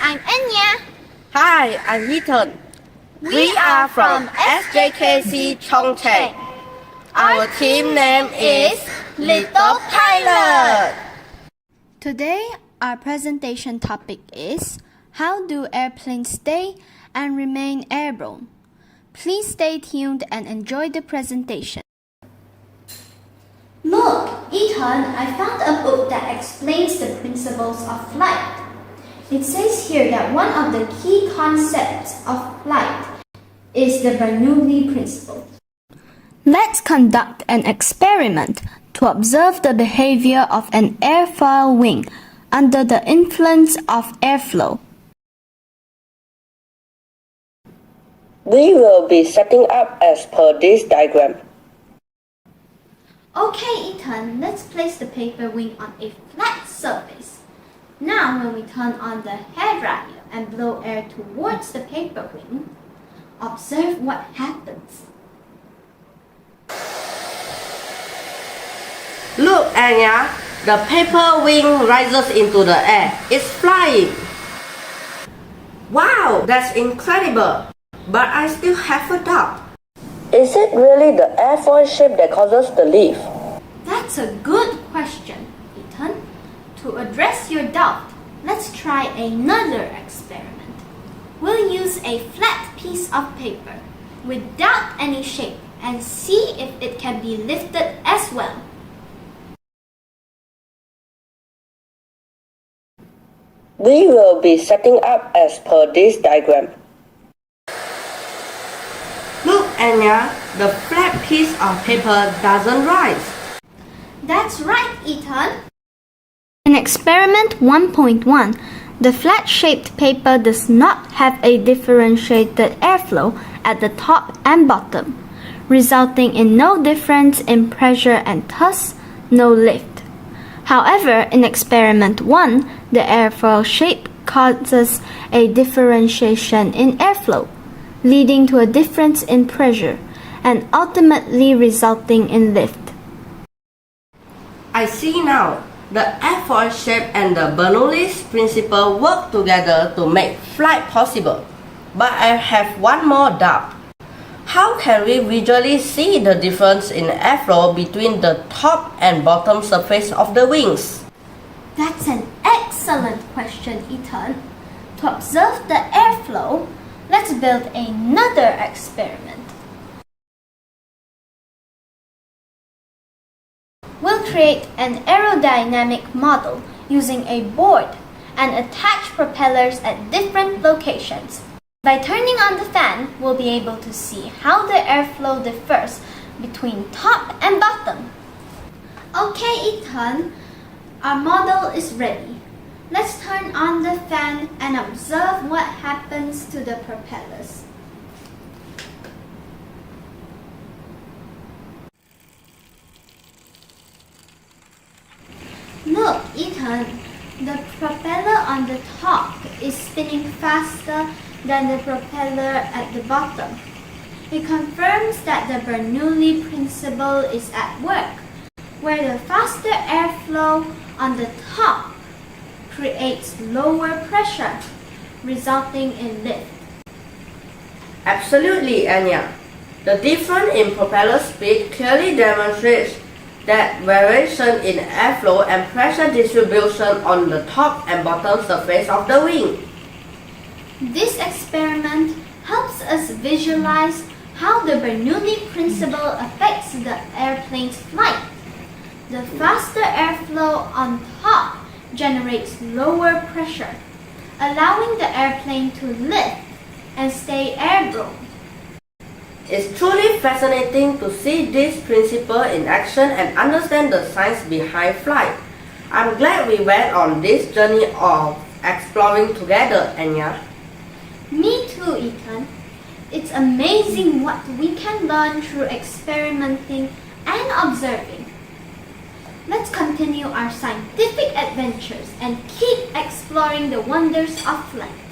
I'm Anya. Hi, I'm Ethan. We are from SJKC Chongqing. Our team name is Little Pilot. Today, our presentation topic is How do airplanes stay and remain airborne? Please stay tuned and enjoy the presentation. Look, Ethan, I found a book that explains the principles of flight. It says here that one of the key concepts of flight is the Bernoulli principle. Let's conduct an experiment to observe the behavior of an airfoil wing under the influence of airflow. We will be setting up as per this diagram. Okay, Ethan, let's place the paper wing on a flat surface. Now, when we turn on the hairdryer and blow air towards the paper wing, observe what happens. Look, Anya, the paper wing rises into the air. It's flying. Wow, that's incredible. But I still have a doubt. Is it really the airfoil shape that causes the lift? That's a good question, Ethan. To address your doubt, let's try another experiment. We'll use a flat piece of paper without any shape and see if it can be lifted as well. We will be setting up as per this diagram. Look, Anya, the flat piece of paper doesn't rise. That's right, Ethan. In experiment 1.1, the flat-shaped paper does not have a differentiated airflow at the top and bottom, resulting in no difference in pressure and thus no lift. However, in experiment 1, the airfoil shape causes a differentiation in airflow, leading to a difference in pressure and ultimately resulting in lift. I see now. The airfoil shape and the Bernoulli's principle work together to make flight possible. But I have one more doubt. How can we visually see the difference in airflow between the top and bottom surface of the wings? That's an excellent question, Ethan. To observe the airflow, let's build another experiment. We'll create an aerodynamic model using a board and attach propellers at different locations. By turning on the fan, we'll be able to see how the airflow differs between top and bottom. Okay, Ethan, our model is ready. Let's turn on the fan and observe what happens to the propellers. Look, Ethan, the propeller on the top is spinning faster than the propeller at the bottom. It confirms that the Bernoulli principle is at work, where the faster airflow on the top creates lower pressure, resulting in lift. Absolutely, Anya. The difference in propeller speed clearly demonstrates that variation in airflow and pressure distribution on the top and bottom surface of the wing. This experiment helps us visualize how the Bernoulli principle affects the airplane's flight. The faster airflow on top generates lower pressure, allowing the airplane to lift and stay airborne. It's truly fascinating to see this principle in action and understand the science behind flight. I'm glad we went on this journey of exploring together, Anya. Me too, Ethan. It's amazing what we can learn through experimenting and observing. Let's continue our scientific adventures and keep exploring the wonders of flight.